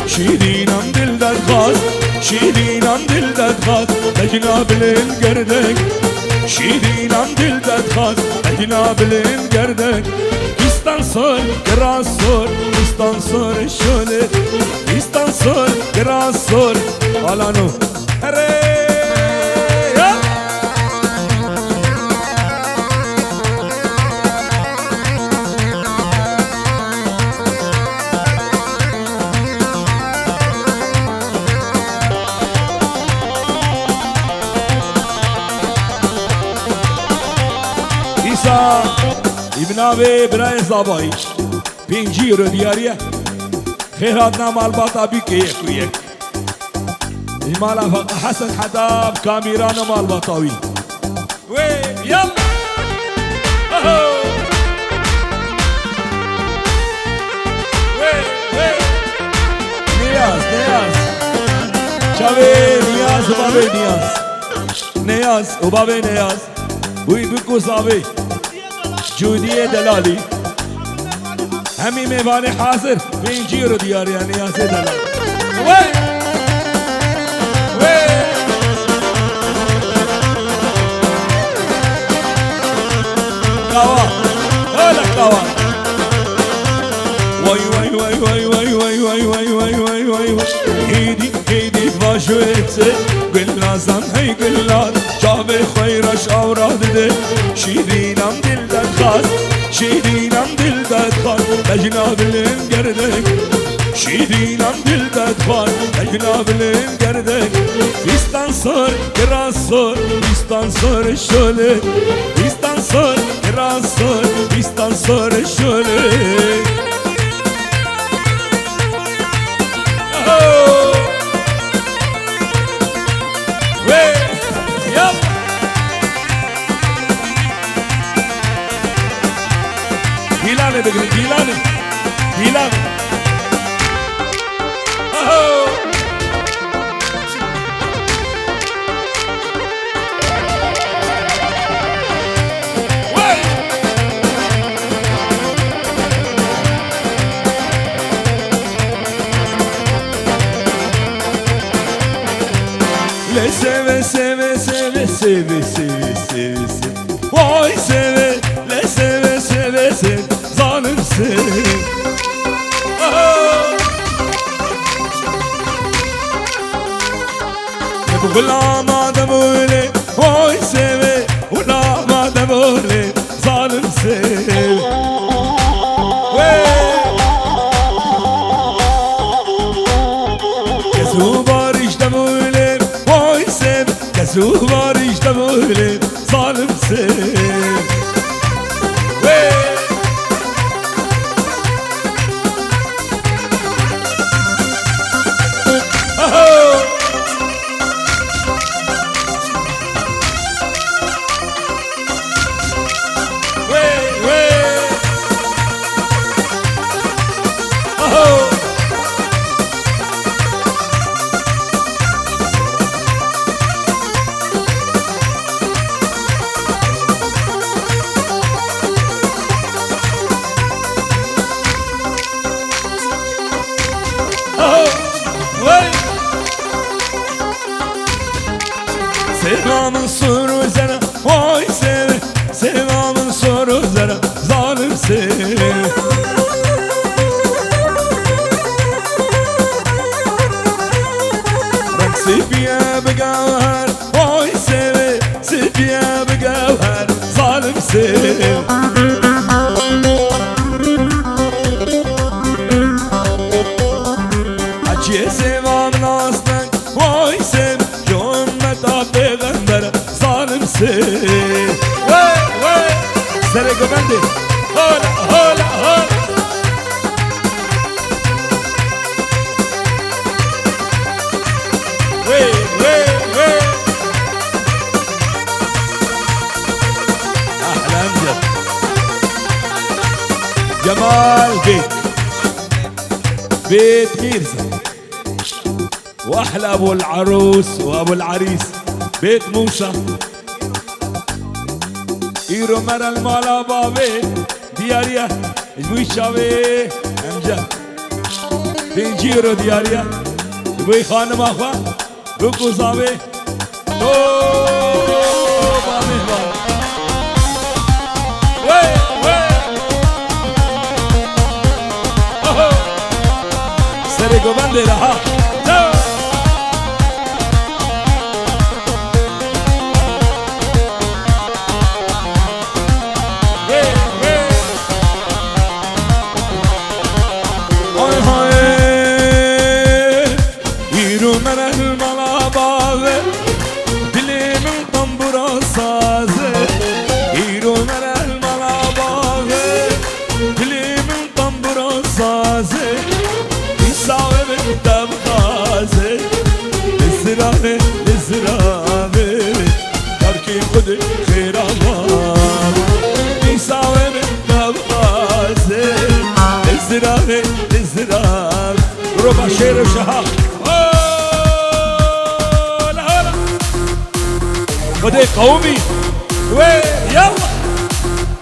شیرینم دل در خواست شیرینم دل در خواست لجنا بلین گردک شیرینم دل در خواست لجنا بلین گردک بیستان سال گراز سال بیستان سال شله بیستان سال گراز سال حالا نو هره ابناوی برای زبایی 5 یورو دیاریه خیرات نام الباطا بی که یک و یک ایمالا حسن حداب کامیران مال باطاوی وی یلا نیاز نیاز شاوی نیاز و بابی نیاز نیاز و بابی نیاز بوی بکو صابی جودی دلالی همی میوان حاضر 5 یورو دیاری نیاز دلال وی وی قوا هلا قوا وای وای وای وای وای وای وای وای وای وای وای هیدی هیدی باشویتse گلنازم هی گلناز جاب خیرش آوراد ده شیرینم دل در خواست شیرینم دل در خواست لجنا بلین گردک شیرینم دل در خواست لجنا بلین گردک بیستان سال گراز سال بیستان سال شله بیستان سال گراز سال بیستان سال شله Hilane begini, hilane, hilane. Oh. Wait. Le seve, seve, seve, seve, seve, seve, seve. Vay seve, le seve, seve, seve. Zalimsin ولا ما دمولي وای سوي ولا ما دمولي ظالمsin كسو باريش دمولي وای سوي كسو باريش دمولي ظالمsin Sevamın soru üzerine vay seve Sevamın soru üzerine zalimsin Ben sefiye begavher vay seve Sefiye begavher zalimsin Acıya sevamın aslan vay seve Peygamber zalimsin وي وي سرقوا بندي هولا هولا هولا وي وي وي احلى امجد جمال بيت ميرزا واحلى ابو العروس وابو العريس بيت موسى ايرو مرا المالا بابي دياريا جوي شاوي امجد بنجيرو دياريا جوي خانم اخوا روكو زاوي تو بامي وي وي سرقو بندي لها ربع شير وشهاب هلا هلا بدي قومي وين يلا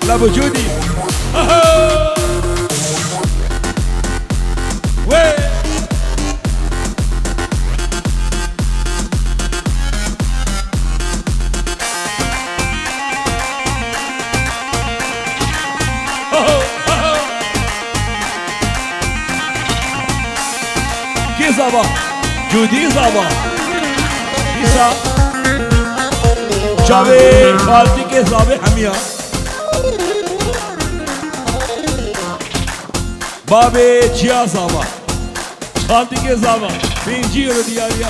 لابو جودي وين زابا جودي زابا إيسا جاوي خالتي के زابي حميا بابي جيا زابا خالتي के زابا بنجي ردياريا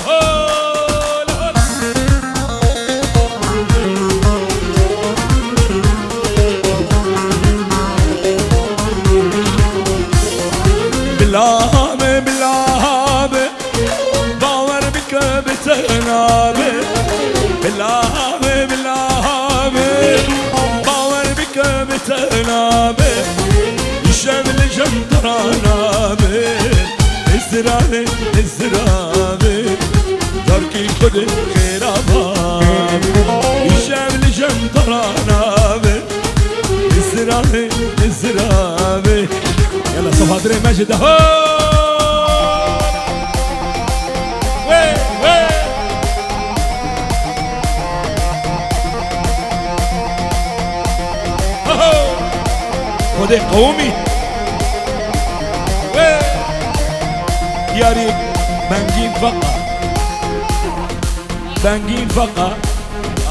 بالله بالله باور بك بتنابي بالله بالله باور بك بتنابي الشمل جمطرانابي الزرابي الزرابي تركي خد خيرابي الشمل جمطرانابي الزرابي الزرابي يلا صفادري مجد هو خدي قومي ياريك بنجين فقط بنجين فقط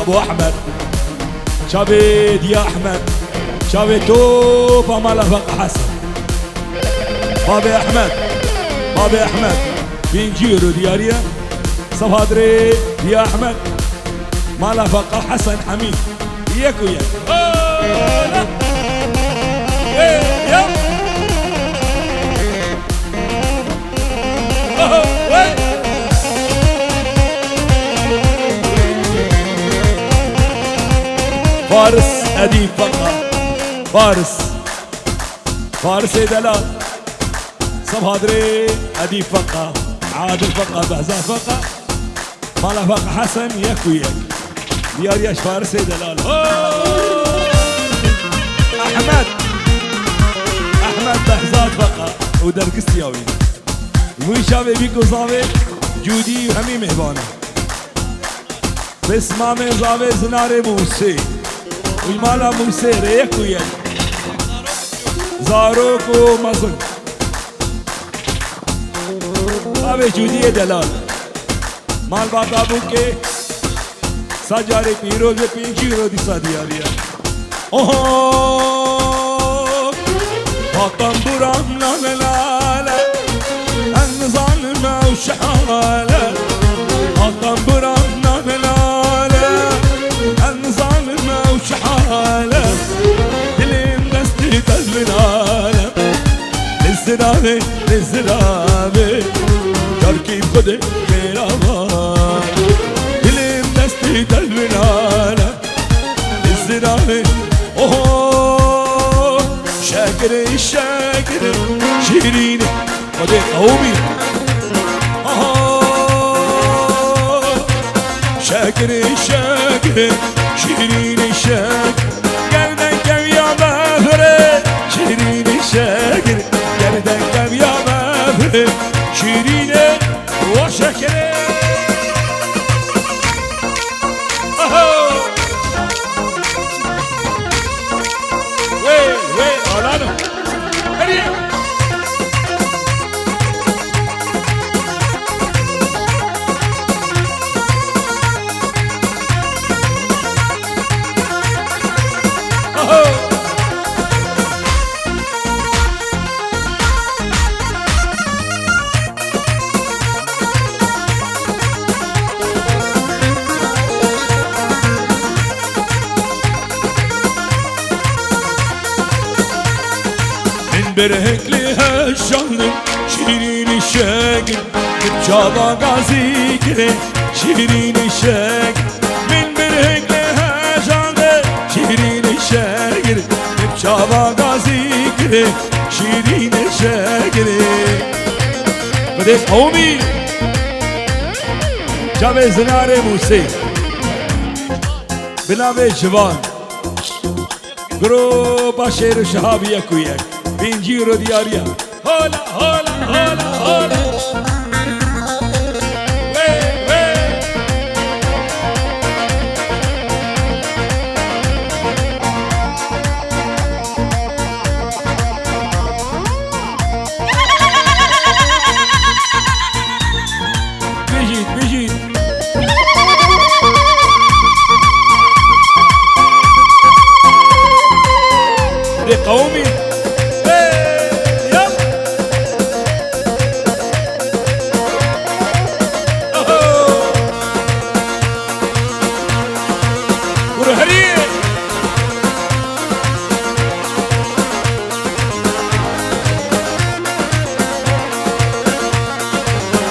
ابو احمد شابيد يا احمد شابيد توفى مالا فقط حسن بابي احمد بابي احمد بنجيرو دياريا صفادري يا احمد مالا فقط حسن حميد ياكو يا فارس أديب فقط فارس فارس دلال صبهادري أديب فقط عادل فقط بهزان فقط مالا فقط حسن ياكو ياك ديارياش فارس دلال أحمد أحمد بهزان فقط ودركستياوي وي شابي بيكو صابي جودي وهمي مهبانة بس مامي زابي زناري موسي ويمالا موسي ريكو يد زاروكو مزن بابي جودي دلال مال بابا بوكي ساجاري بيرو دي پینجیرو دي سادياريا اوه هاتم برام لا لا لا النظام ما وشحاله هاتم برام لا لا لا النظام زرابه لزرابه شاركي بخده غيرابان دلم دستي دلبنانا لزرابه اوه شاكر شاكر شيريني خده قومي شاكر شاكر شيريني شاكر قلبك كم يا مفرد شيريني شاكر قلبك كم يا مفرد شيريني وشاكر وي وي أولانو هريا برهك لها الشغل شيرين الشاقل بجابا غازي كده شيرين الشاقل من برهك لها شغل شيرين الشاقل بجابا غازي كده شيرين الشاقل بدي قومي جابي زنار موسي بنامي جوان قرو باشير شهابي يكويك بنجيرو دياريا هولا هولا هولا هولا وي وي بيجيت بيجيت لقومي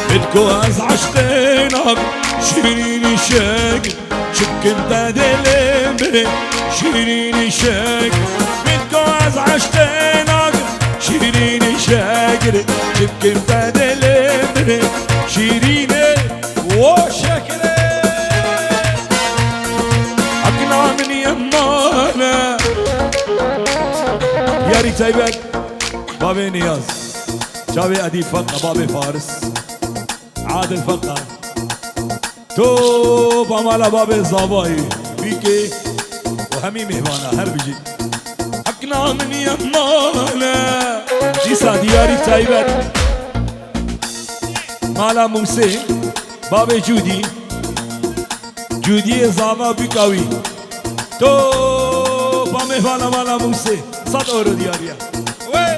بدكواز عشقينك شيريني شاقل شك انت دلم شيريني شاقل بدكواز عشقينك شيريني شاقل شك انت دلم شيريني وشاكل عقنا من يمانا يا ريت سايبك بابي نياز جابي اديب فقه بابي فارس عادل فقه تو بامالا بابي زاباي بيكي وهمي مهوانا هر بيجي حقنا من يمانا جيسا دياري تايبت مالا موسى بابي جودي جودي زابا بيكاوي تو بامهوانا مالا موسى صد اورو دياريا وي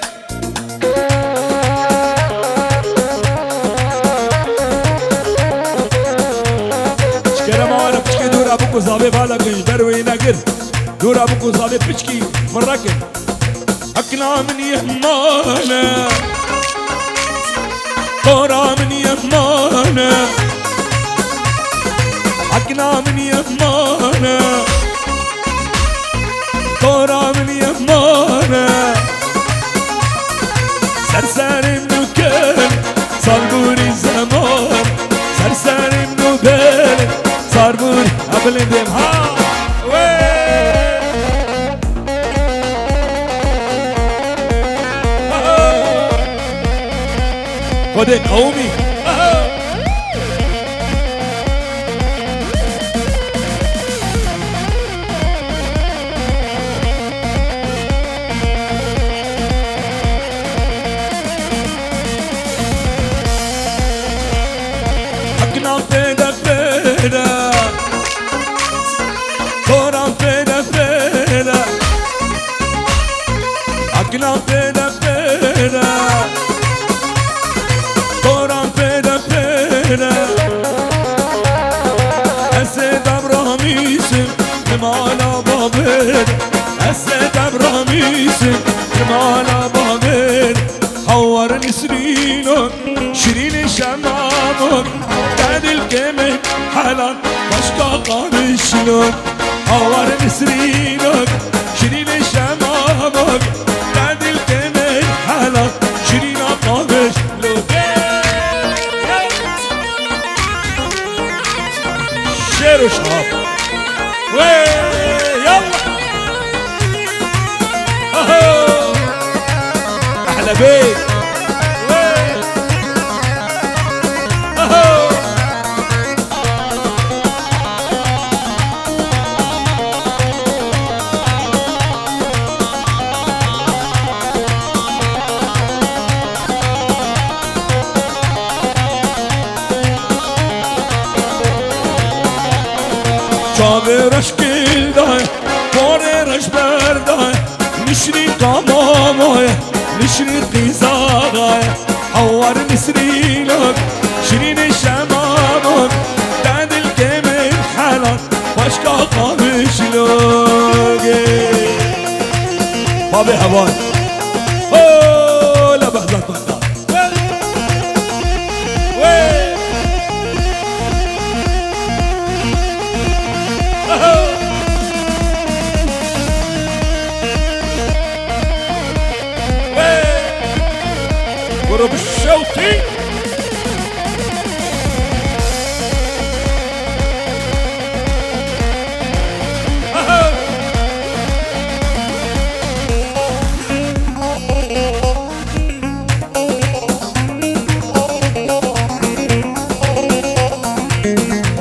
ابوكو زابي بالا كش دروي نقر دور ابوكو زابي بيشكي فركن حقنا من يهمانا طورا من يهمانا حقنا من يهمانا طورا من يهمانا سرسر مكان صلبوري زمان سرسر مكان صاربوري أبلندم ها خده قومي حقنا بيدا بيدا طورا بيدا بيدا حقنا بيدا بيدا طورا بيدا بيدا أسد أبراهيم كمالا بابر أسد أبراهيم كمالا بابر حور نسرينك شيرين شمامك بعد الكمل حلال باشقا قارش شلون حور نسرينك شيرين شمامك بعد الكمل حلال شيرين قارش شلون شير وشراب يلا احلى بيت چاورش کلدای بارش بردای نشری قمامای نشری قیزاغای حوار نسرینک شیرین شمامک بعد الكمل حلال باشقا قامش لوگی بابی هوای لا بهزت بهزت ضرب الشوطي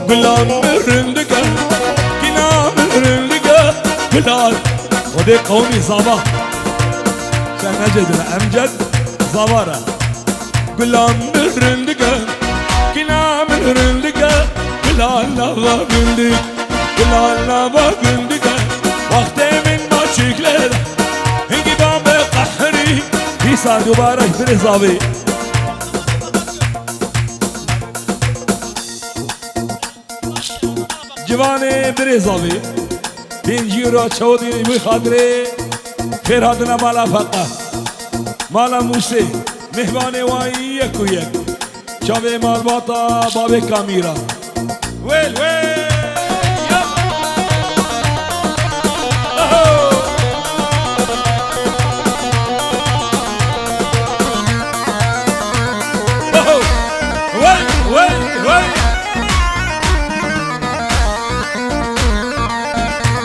بلال مرندقة كلام مرندقة بلال ودي قومي صباح كان أجدنا أمجد زوارة بلال مرندقة كلام مرندقة بلال نبا بندق بلال نبا بندقة وقت من ما شكله هنگی بام قحری بیسا دوباره برزاوی جوان برزاوی بینجی را چودی بخاطره خیر هاتنا مالا فقط مالا موسی مهمان وایی یک و یک چاوه مالباتا باب کامیرا ویل ویل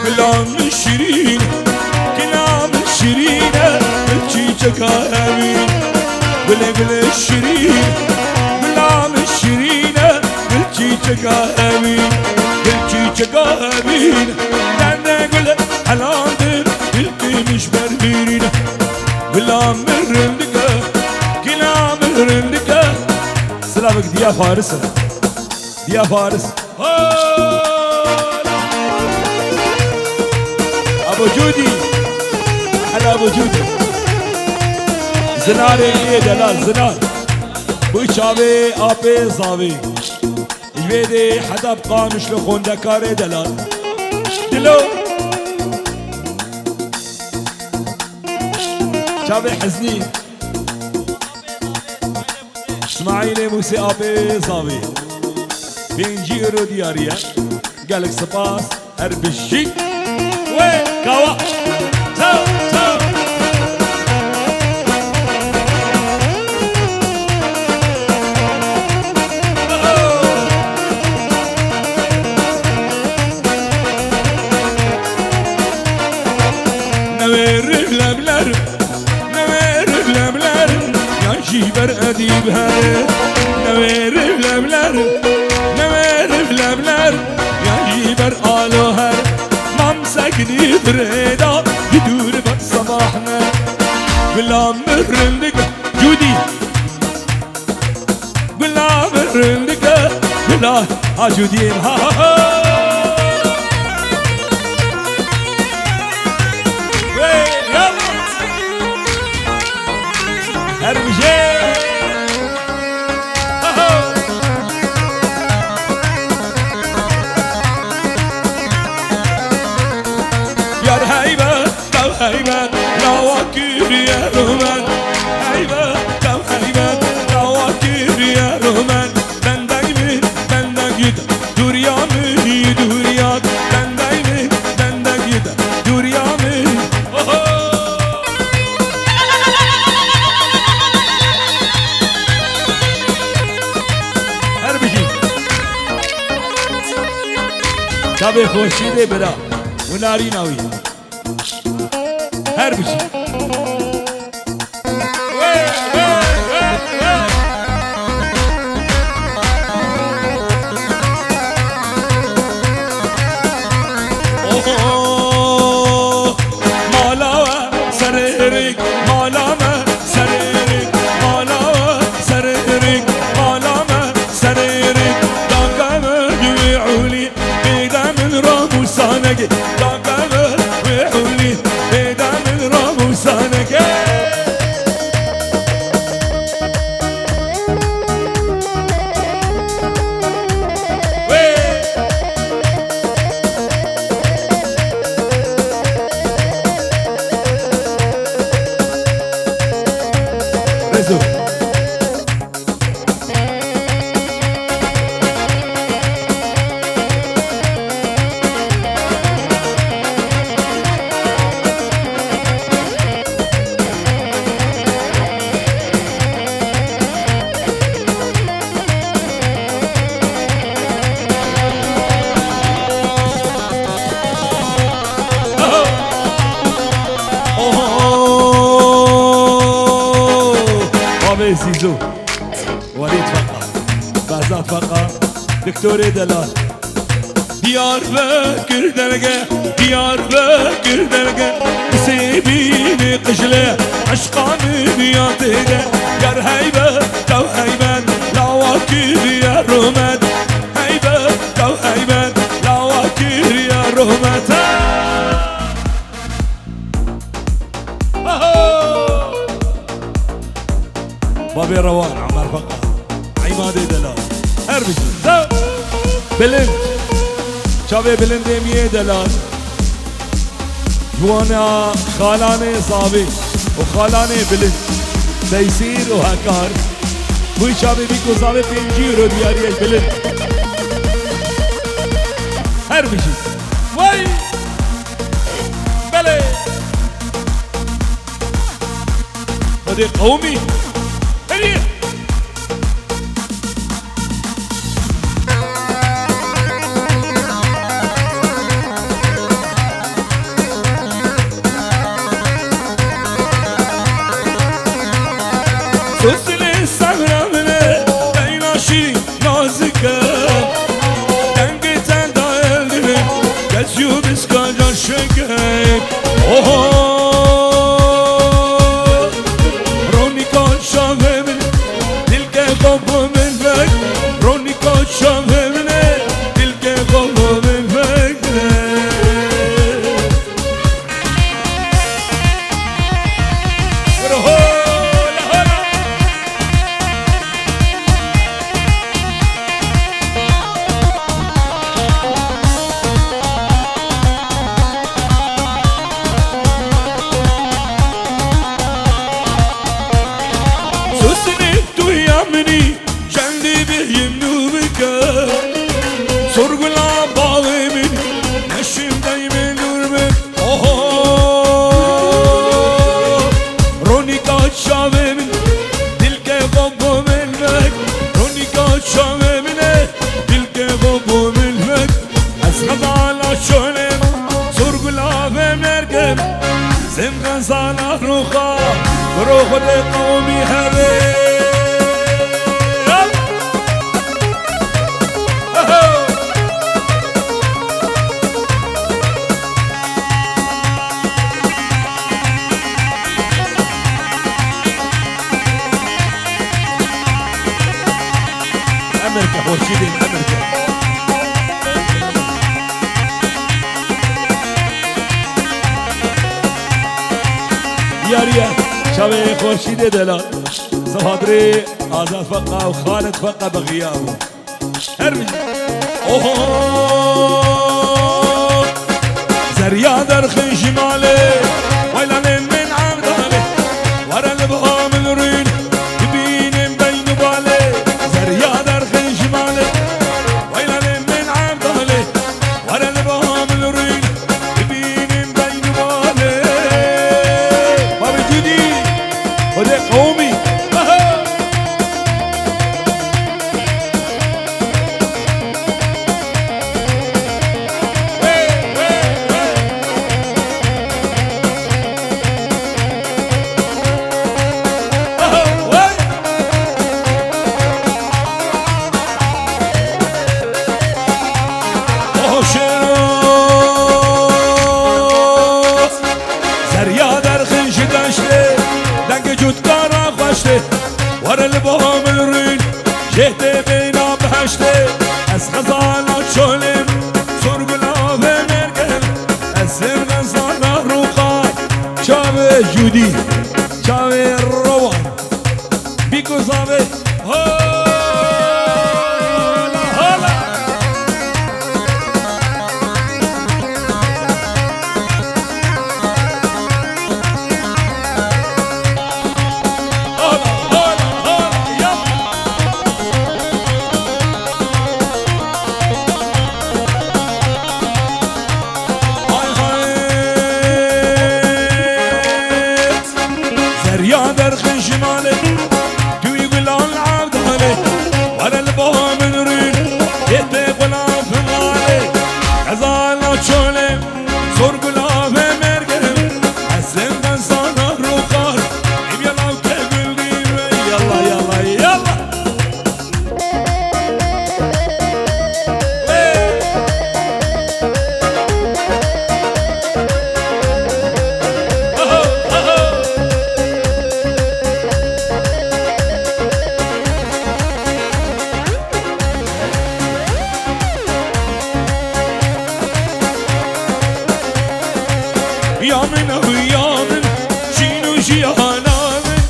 كلام شيرين كلام شيرين الجيجك امين بلا بلا شيرين كلام شيرين الجيجك امين الجيجك امين انا اقول حلاندر القي مش بربرين كلام الرندقه كلام الرندقه سلامك ديا فارس ديا فارس ابو جودي احلى ابو جودي زنار ايه دلال زنار بوي شابي ابي صابي جويدي حدا بقى مش لخون دكاري دلال دلو شابي حزنين اسماعيل موسى ابي صابي بينجيرو دياريا قالك سباس اربشي كوا سو سو نوير لبلر نوير لبلر يا جيبر اديب هاي نوير لبلر نوير لبلر يا جيبر الو هاي ساكني بريدا يدور بصباحنا بلا مرندقة جودي بلا مرندقة بلا جودي ها هرمجي هيبة لو هيبة لو أكيد يا رومان هيبة شابه خوشیده برا و ناری ناوی هر بشی زيزو وليد فقا بهزاد فقا دكتور دلال ديار بكر دلقة ديار بكر دلقة سيبيني قجلة عشقا من ياطيدة يار هيبة تو هيبة لواكر يا رمد هيبة تو هيبة لواكر يا رمد بابي روان عمر فقا عمادي دلال هربش زو بلند شابي بلند مية دلال جوانا خالاني صابي وخالاني بلند تيسير وهكار بوي شابي بيكو صابي بينجيرو دياريش بلند هربش وي بلند ودي قومي سوسلي سهرامنه بيناشي نازكه دنگتن دايلدنه geçiyor biz kadar şeker رونيكا شامل تلقى غبو من فك رونيكا شامل تلقى غبو من فك sorgula bağımın neşim dayımın durmak Ronika şavemın dilke gobu milmek Ronika şavemın dilke gobu milmek Esradala şönem sorgula ve merkem Zemgan sana ruha ruhu de kavmi hele أمريكا خورشيدين أمريكا ياريا شبه خورشيدي دلال صفادري آزاد فقا وخالد فقا بغيابه هرمج زريا درخن شمالي ويلا من عمدالي ورا البهام الرين يبين بين بالي زريا درخن شمالي ويلا من عمدالي ورا البهام الرين يبين بين بالي بابي جدي ودي قومي سالا روخان چاوه جودی چاوه روان بیکو زاوه هالا هالا در خنجماله توی گلان عبداله ولا البها من رين يتي غلام في ماله غزالنا چوله زور گلاب مرگم حسن بنسانا روخار ام يلا وكبل ديمه يلا يلا يلا يا من هو يا من شينو جيانا من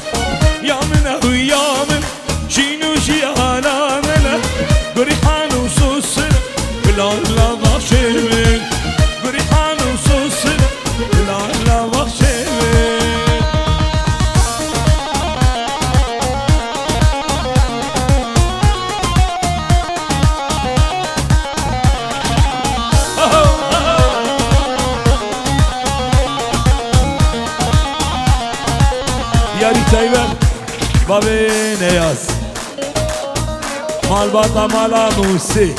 يا من هو يا من شينو جيانا من بريحان وسوسن بلا لا بخشمن بريحان وسوسن بلا لا بخشمن یاری تایبر بابی نیاز مال باتا مالا موسی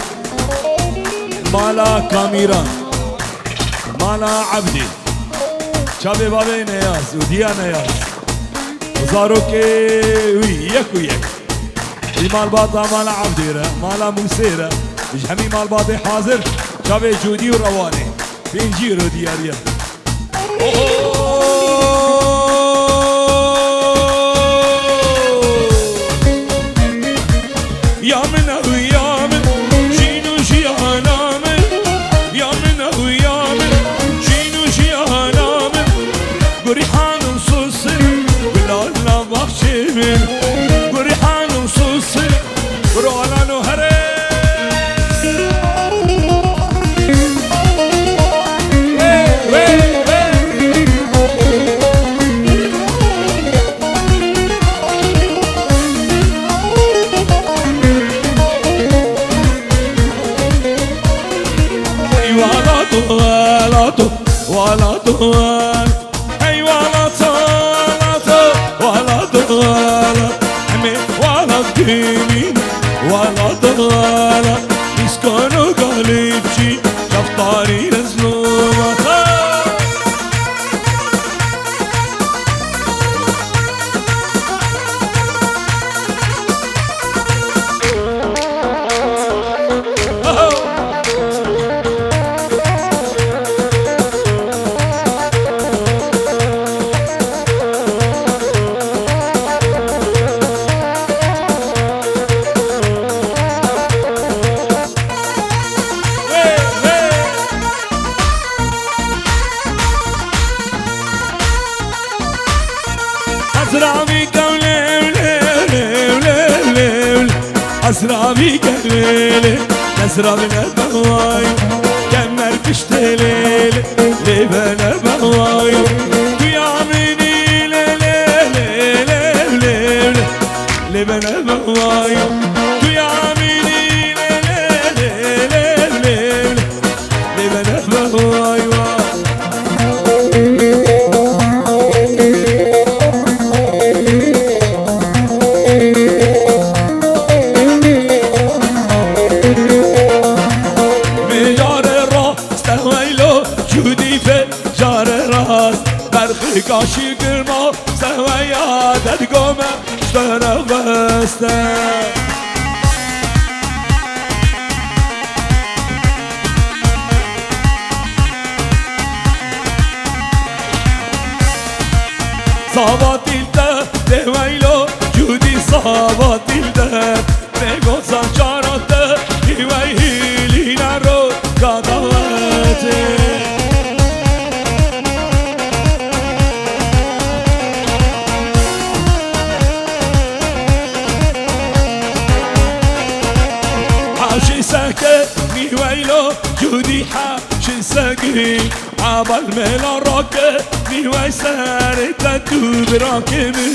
مالا کامیران مالا عبدی چابی بابی نیاز و دیا نیاز وزارو که وی یک و یک ای مال باتا مالا عبدی را مالا موسی را ایش همی مال باتا حاضر چابی جودی و روانی پینجی رو دیاریا يا من هو يا من شينو جيانا من يا من هو يا من شينو جيانا من بريحان وصوصي بلا لا بخشي من بريحان وصوصي برولا نهري ولا طوال اي ولا طول ولا طول حمي ولا قيمين ولا طول يسكنوا قلبي شفطاري نزلوا أسرع بيك الليل نزرع من البواي كمر بشتليل لبنا بواي ويا عميني ليل لبنا بواي ويا عميني ليل لبنا بواي کاشی گرما سویادت گمه شتر بسته Sabatilde devaylo Judi sabatilde Negoza çaratte Hivay hilina ro kadavete شقي عبال ملا راكه نيوي سارتا تو براكمي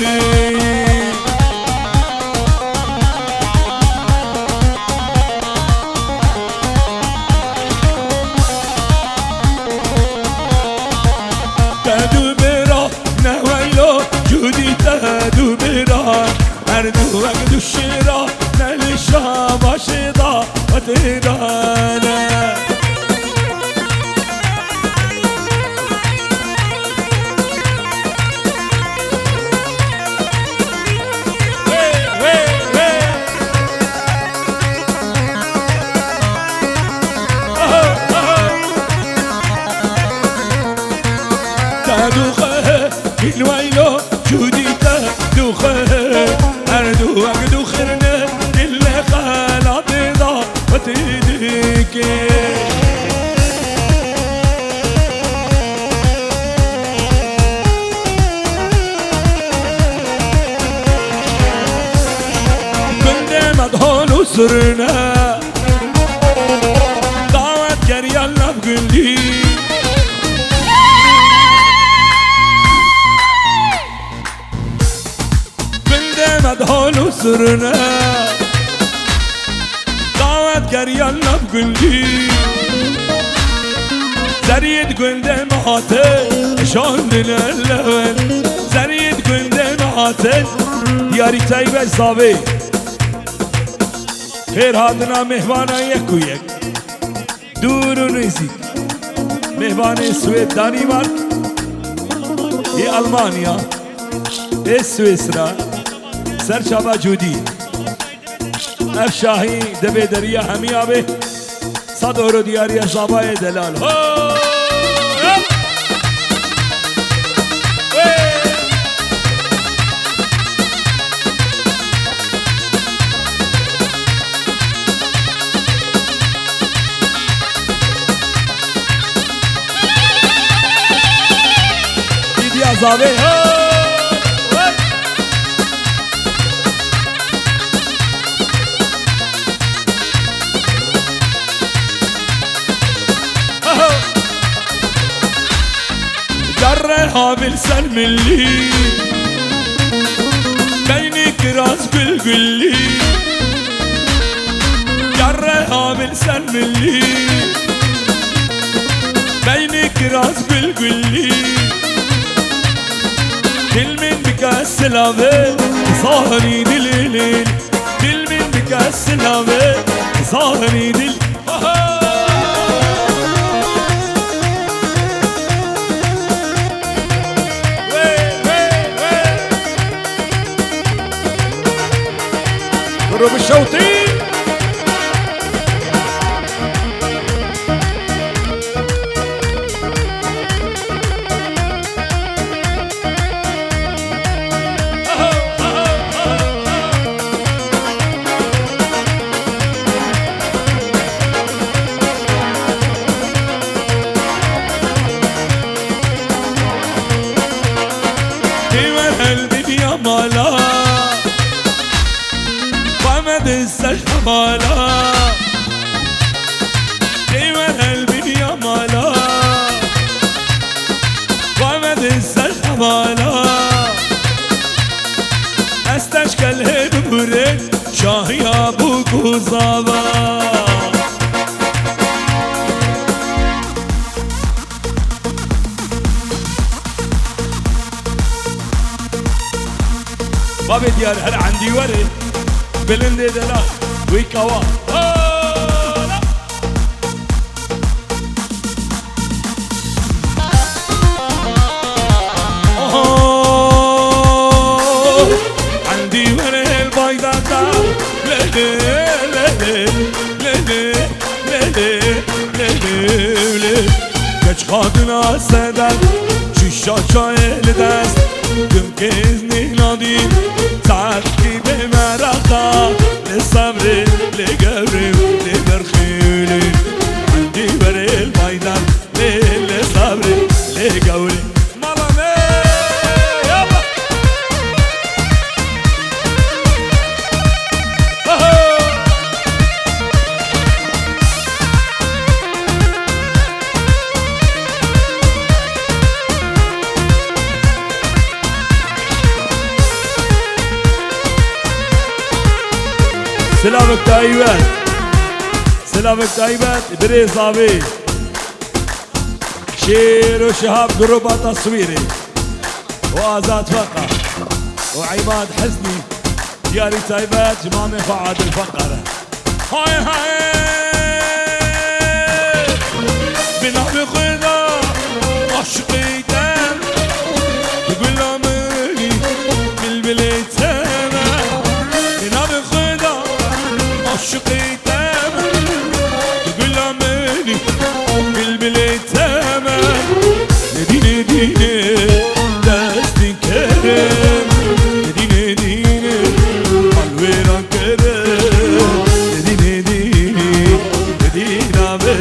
تدو برا نويلو جودي تدو برا اردو وقدو الشرا نلشا باشدا وتدانا تدوخه الويلو جودي تدوخه اردو وقدو خرنه اللي خلط ضا وتديكي كنا مدهون وسرنا دعوت كر يلا بقلي مدهون وسرنا دعوت كر يلا بقلي زريد قلدي معاتل شاندنا اللون زريد قلدي معاتل دياري تايبه الزاوي خير هاتنا مهوانا يك ويك دور و نزيك مهوان سويد دانمارك ای المانيا ای سويسرا سرچاوا جودی اف شاهی دبی دریا همی آبه 100 اورو دیاری زابای دلال دیدی زابه جرها بالسلم اللي بينك راس بالقلي جرها بالسلم اللي بينك راس بالقلي دل من بكاس الهوى صاري دليل دل من بكاس الهوى صاري دل ضرب الشوطي مالا قامت السجمالا ديما قلبي يا مالا قامت السجمالا استشكل هدورك شاهي ابوك وزابا بابي ديار هل عندي ورد بلندي دلال ويكوا عندي ورد البيضة ليلي ليلي ليلي ليلي ليلي كش خاطنا سدل شيشا شاي لدست دم كيزني نادي تعبتي بمرقة للصبر لقبري لبرخيلي عندي بري البيضة للصبر لقولي ماما يابا سلامك تايبات سلامك تايبات بري صابي شير وشهاب جروبة تصويري وآزاد فقر وعماد حسني دياري تايبات جمامي فعاد الفقرة هاي هاي بنا بخدا عشقي دم تقول امري بالبلي تمام بنا بخدا عشقي دم تقول امري بالبلي تمام نديني ديني دستي كرم نديني ديني الويرا كرم نديني ديني ندينا بي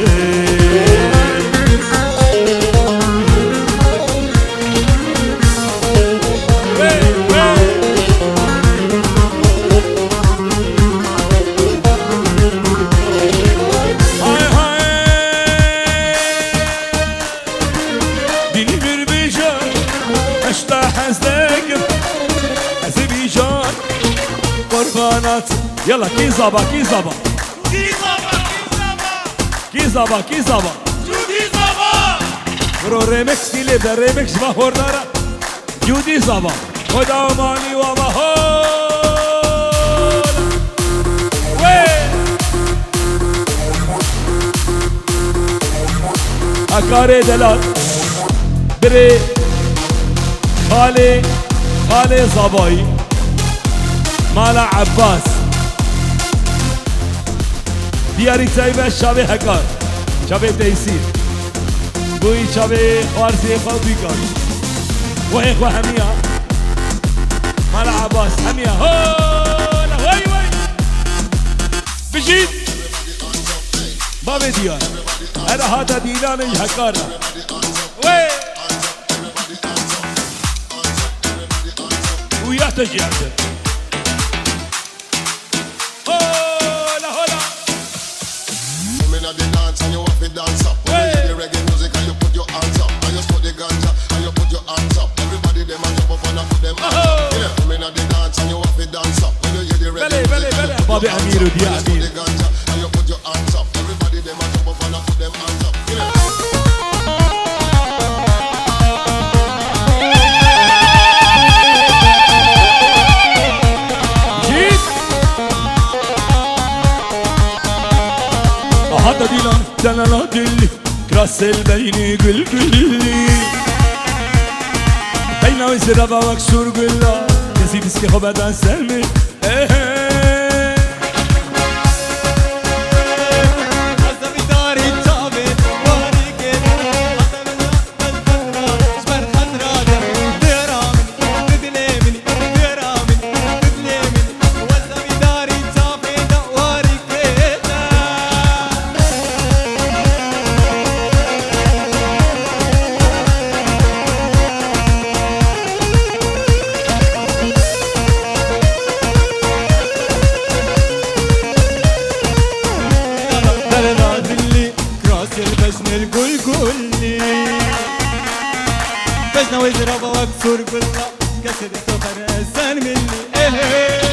يلا كي زابا كي زابا كي زابا كي زابا كي زابا جودي زابا برو ريمكس كي لبدا ريمكس ما هوردارا جودي زابا خدا ماني وما هول وين أكاري دلال بري خالي زاباي مالا عباس دياري تايبه شابه هكار شابه تيسير بوي شابه وارزي خوبي كار وهيك وهمية مالا عباس همية هولا وي وي بجيت ما بديار انا هذا ديناني هكار وي ويا تجي the dance and you have to dance up. When you hear the reggae music and you put your hands up, and you smoke the ganja and you put your hands up. Everybody them and jump up and put them hands up. Yeah, come in at the dance and you have to dance up. When you hear the reggae music and you put your hands up, and you smoke the ganja and you put your hands up. Everybody them and jump up and put them hands up. هذا ديلان دلنا دلي كراس البيني قل قلي بينا وزرابا وكسور قلا كسي بسكي خبادان سلمي بجنا وزرابا وكسور كلها كسر سفر السن مني